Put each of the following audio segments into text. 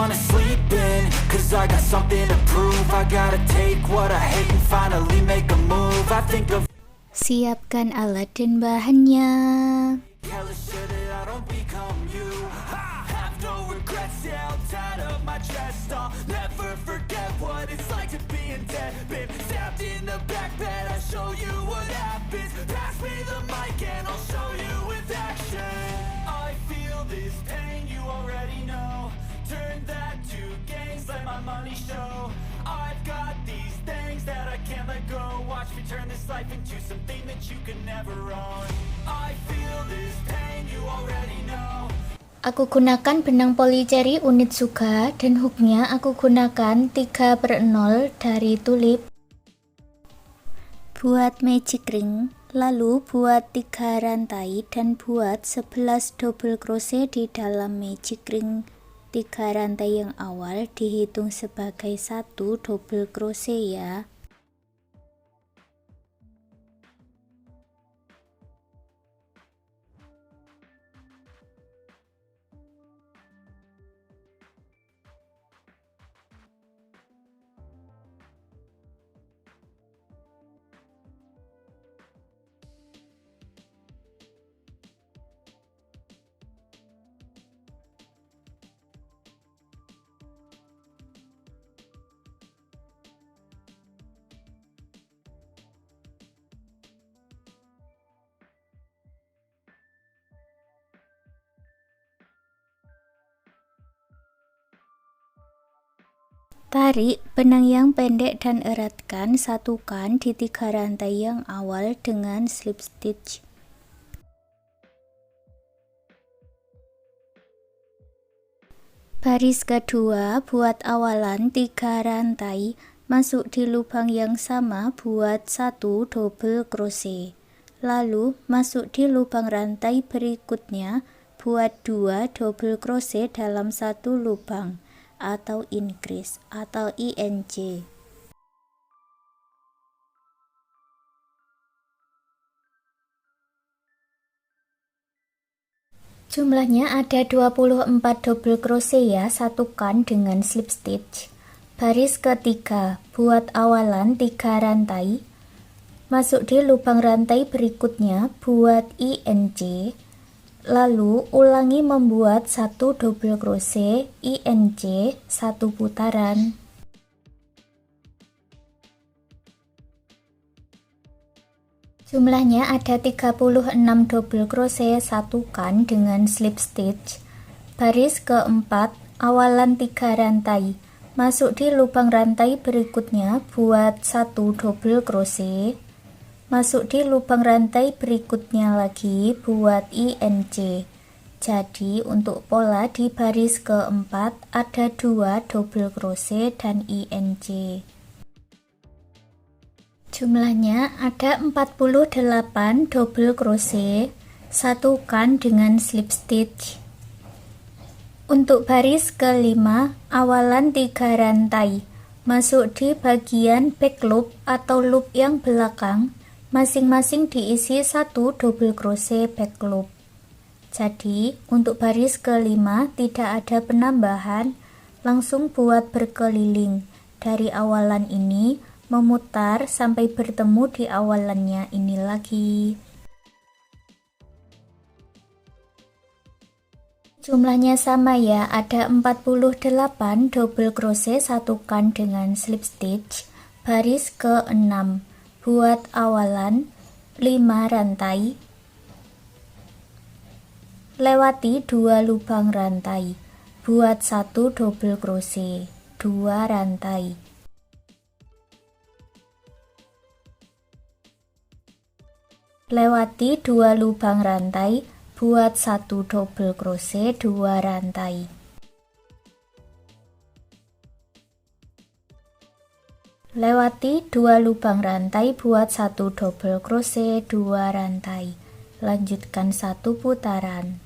wanna sleep in, cause I got something to prove. I gotta take what I hate and finally make a move. I think of Siapkan alat dan bahannya. careless shit that I don't become you. I have no regrets, yeah, I'm tired of my chest. I'll never forget what it's like to be in debt. Been stabbed in the back bed, I'll show you what happens. Pass me the mic and I'll show you with action. I feel this pain, you already know. Turn that to gains, let my money show. I've got these things that I can't let go. Watch me turn this life into something that you can never own. I feel this pain, you already know. Aku gunakan benang polycherry unit Suga dan hooknya aku gunakan 3/0 dari tulip. Buat magic ring, lalu buat 3 rantai dan buat 11 double crochet di dalam magic ring. 3 rantai yang awal dihitung sebagai 1 double crochet ya. Tarik benang yang pendek dan eratkan, satukan di 3 rantai yang awal dengan slip stitch. Baris kedua, buat awalan 3 rantai, masuk di lubang yang sama buat 1 double crochet. Lalu masuk di lubang rantai berikutnya, buat 2 double crochet dalam 1 lubang atau increase atau INC. Jumlahnya ada 24 double crochet ya, satukan dengan slip stitch. Baris ketiga, buat awalan 3 rantai, masuk di lubang rantai berikutnya, buat INC. Lalu ulangi membuat 1 double crochet INC 1 putaran. Jumlahnya ada 36 double crochet, satukan dengan slip stitch. Baris keempat, awalan 3 rantai, masuk di lubang rantai berikutnya, buat 1 double crochet. Masuk di lubang rantai berikutnya lagi, buat INC. Jadi untuk pola di baris keempat ada 2 double crochet dan INC. Jumlahnya ada 48 double crochet, satukan dengan slip stitch. Untuk baris kelima, awalan 3 rantai, masuk di bagian back loop atau loop yang belakang, masing-masing diisi 1 double crochet back loop. Jadi untuk baris kelima tidak ada penambahan, langsung buat berkeliling dari awalan ini, memutar sampai bertemu di awalannya ini lagi. Jumlahnya sama ya, ada 48 double crochet, satukan dengan slip stitch. Baris ke-6, buat awalan 5 rantai, lewati 2 lubang rantai, buat 1 double crochet, 2 rantai. Lewati 2 lubang rantai, buat 1 double crochet, 2 rantai. Lewati 2 lubang rantai, buat 1 double crochet, 2 rantai. Lanjutkan 1 putaran.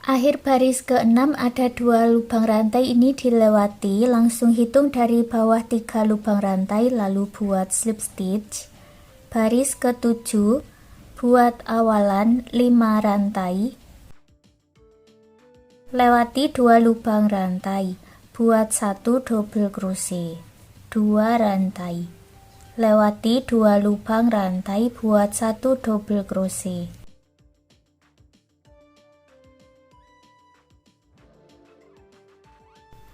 Akhir baris ke-6 ada 2 lubang rantai, ini dilewati, langsung hitung dari bawah 3 lubang rantai lalu buat slip stitch. Baris ke-7, buat awalan 5 rantai, lewati 2 lubang rantai, buat 1 double crochet, 2 rantai, lewati 2 lubang rantai, buat 1 double crochet.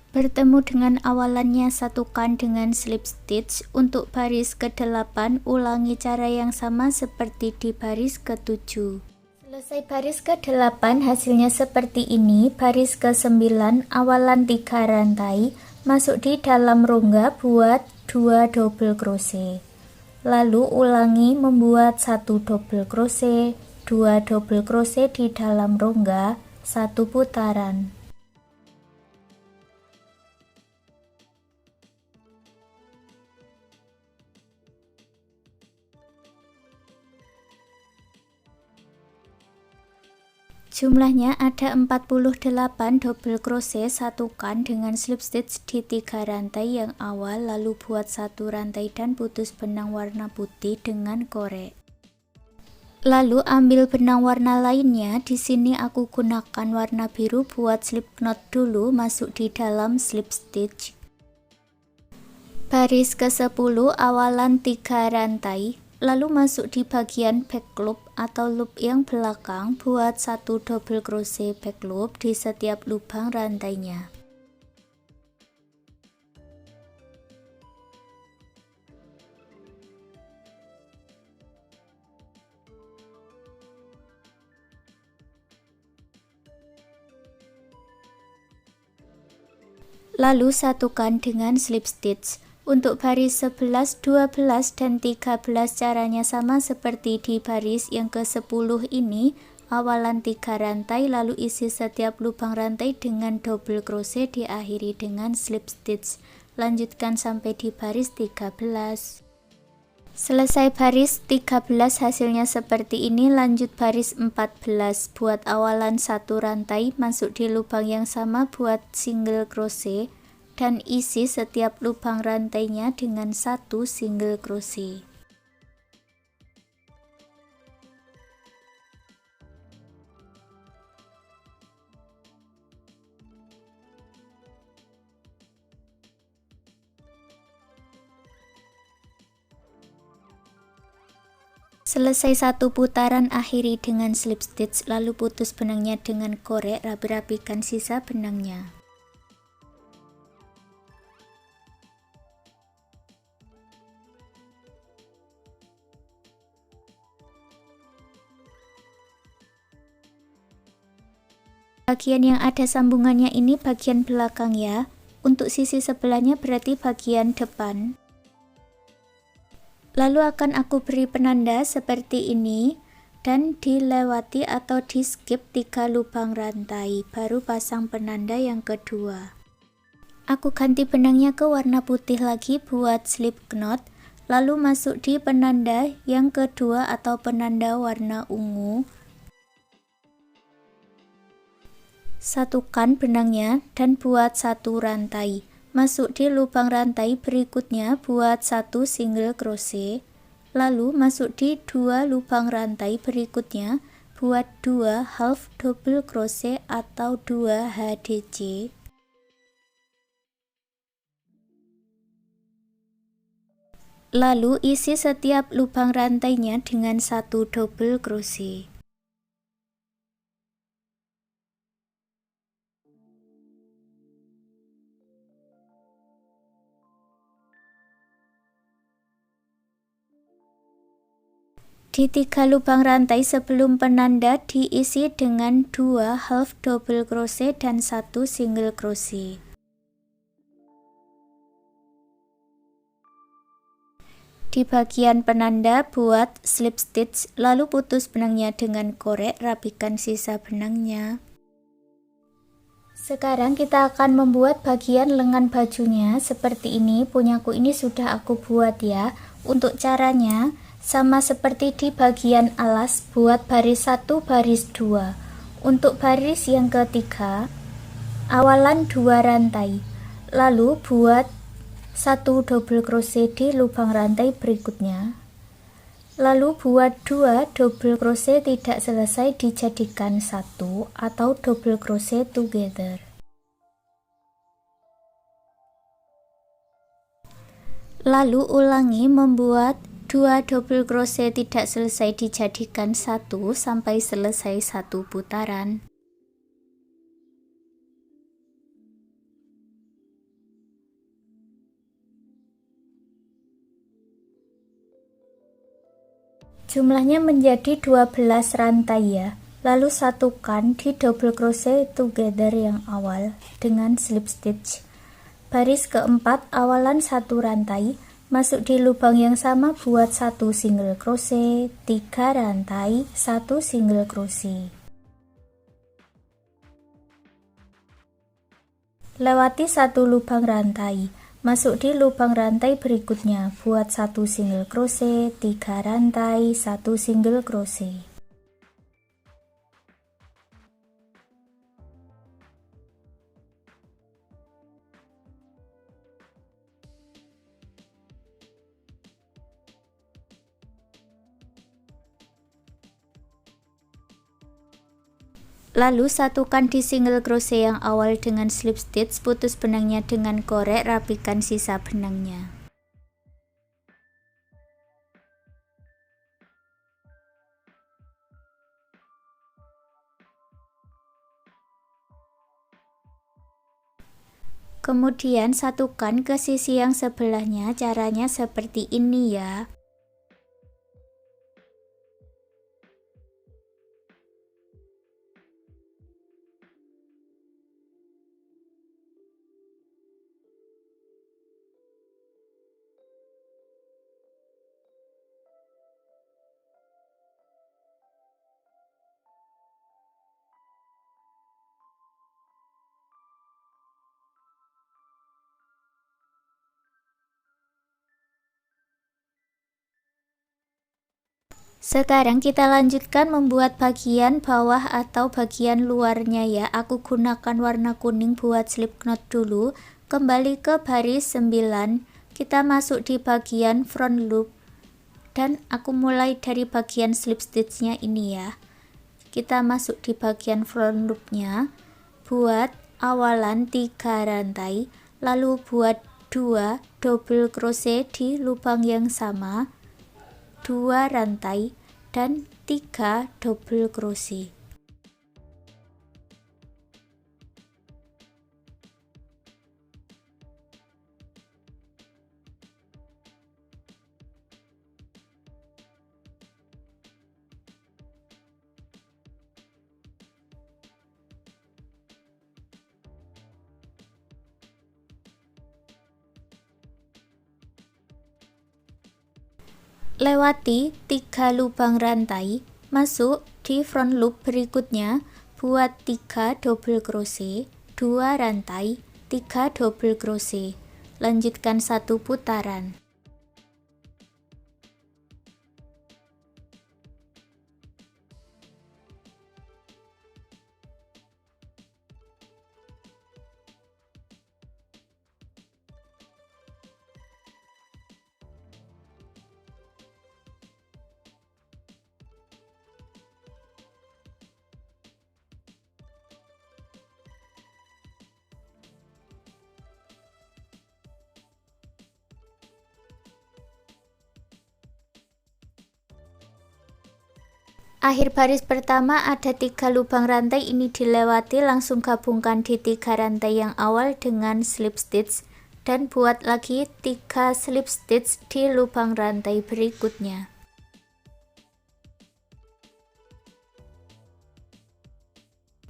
Bertemu dengan awalannya, satukan dengan slip stitch. Untuk baris ke-8 ulangi cara yang sama seperti di baris ke-7. Selesai baris ke-8 hasilnya seperti ini. Baris ke-9 awalan 3 rantai, masuk di dalam rongga, buat 2 double crochet. Lalu ulangi membuat 1 double crochet, 2 double crochet di dalam rongga, 1 putaran. Jumlahnya ada 48 double crochet, satukan dengan slip stitch di 3 rantai yang awal, lalu buat 1 rantai dan putus benang warna putih dengan korek. Lalu ambil benang warna lainnya. Di sini aku gunakan warna biru, buat slip knot dulu, masuk di dalam slip stitch. Baris ke-10 awalan 3 rantai, lalu masuk di bagian back loop atau loop yang belakang, buat 1 double crochet back loop di setiap lubang rantainya. Lalu satukan dengan slip stitch. Untuk baris 11, 12, dan 13 caranya sama seperti di baris yang ke-10 ini. Awalan 3 rantai, lalu isi setiap lubang rantai dengan double crochet, diakhiri dengan slip stitch. Lanjutkan sampai di baris 13. Selesai baris 13 hasilnya seperti ini. Lanjut baris 14, buat awalan 1 rantai, masuk di lubang yang sama, buat single crochet, dan isi setiap lubang rantainya dengan 1 single crochet. Selesai 1 putaran, akhiri dengan slip stitch, lalu putus benangnya dengan korek, rapi-rapikan sisa benangnya. Bagian yang ada sambungannya ini bagian belakang ya. Untuk sisi sebelahnya berarti bagian depan. Lalu akan aku beri penanda seperti ini, dan dilewati atau di skip 3 lubang rantai, baru pasang penanda yang kedua. Aku ganti benangnya ke warna putih lagi buat slip knot, lalu masuk di penanda yang kedua atau penanda warna ungu. Satukan benangnya dan buat 1 rantai. Masuk di lubang rantai berikutnya, buat 1 single crochet. Lalu masuk di 2 lubang rantai berikutnya, buat 2 half double crochet atau 2 HDC. Lalu isi setiap lubang rantainya dengan 1 double crochet. Di 3 lubang rantai sebelum penanda diisi dengan 2 half double crochet dan 1 single crochet. Di bagian penanda buat slip stitch, lalu putus benangnya dengan korek, rapikan sisa benangnya. Sekarang kita akan membuat bagian lengan bajunya seperti ini. Punyaku ini sudah aku buat ya. Untuk caranya sama seperti di bagian alas, buat baris 1 baris 2. Untuk baris yang ketiga, awalan 2 rantai, lalu buat 1 double crochet di lubang rantai berikutnya. Lalu buat 2 double crochet tidak selesai dijadikan 1 atau double crochet together. Lalu ulangi membuat 2 double crochet tidak selesai dijadikan 1 sampai selesai 1 putaran. Jumlahnya menjadi 12 rantai ya. Lalu satukan di double crochet together yang awal dengan slip stitch. Baris keempat awalan 1 rantai, masuk di lubang yang sama buat 1 single crochet, 3 rantai, 1 single crochet. Lewati 1 lubang rantai, masuk di lubang rantai berikutnya, buat 1 single crochet, 3 rantai, 1 single crochet. Lalu satukan di single crochet yang awal dengan slip stitch, putus benangnya dengan korek, rapikan sisa benangnya. Kemudian satukan ke sisi yang sebelahnya, caranya seperti ini ya. Sekarang kita lanjutkan membuat bagian bawah atau bagian luarnya ya. Aku gunakan warna kuning buat slip knot dulu. Kembali ke baris 9, kita masuk di bagian front loop. Dan aku mulai dari bagian slip stitchnya ini ya. Kita masuk di bagian front loopnya, buat awalan 3 rantai, lalu buat 2 double crochet di lubang yang sama, 2 rantai dan 3 double crochet. Lewati 3 lubang rantai, masuk di front loop berikutnya, buat 3 double crochet, 2 rantai, 3 double crochet. Lanjutkan 1 putaran. Akhir baris pertama ada 3 lubang rantai, ini dilewati, langsung gabungkan di 3 rantai yang awal dengan slip stitch dan buat lagi 3 slip stitch di lubang rantai berikutnya.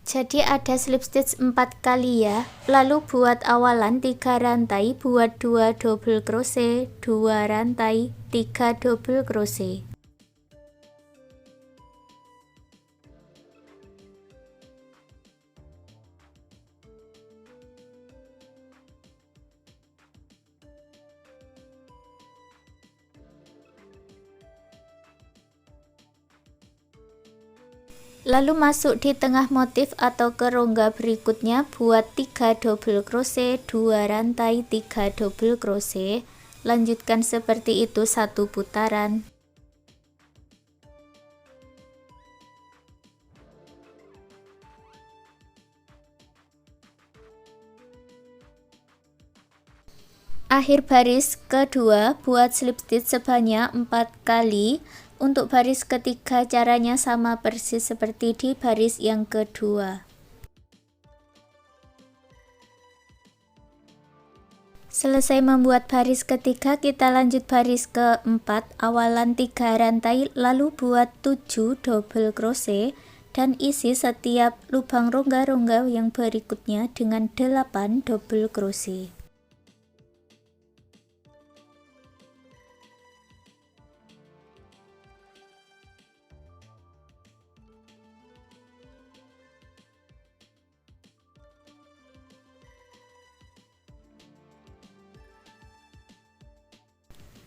Jadi ada slip stitch 4 kali ya. Lalu buat awalan 3 rantai, buat 2 double crochet, 2 rantai, 3 double crochet. Lalu masuk di tengah motif atau ke rongga berikutnya, buat 3 double crochet, 2 rantai, 3 double crochet. Lanjutkan seperti itu 1 putaran. Akhir baris kedua, buat slip stitch sebanyak 4 kali. Untuk baris ketiga caranya sama persis seperti di baris yang kedua. Selesai membuat baris ketiga, kita lanjut baris keempat, awalan 3 rantai, lalu buat 7 double crochet dan isi setiap lubang rongga-rongga yang berikutnya dengan 8 double crochet.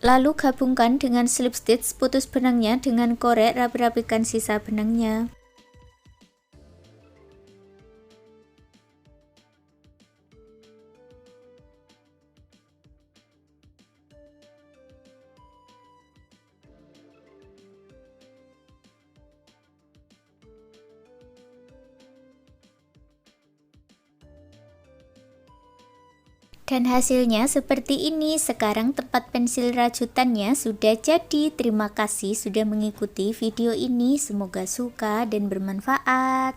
Lalu gabungkan dengan slip stitch, putus benangnya dengan korek, rapi-rapikan sisa benangnya. Dan hasilnya seperti ini. Sekarang tempat pensil rajutannya sudah jadi. Terima kasih sudah mengikuti video ini. Semoga suka dan bermanfaat.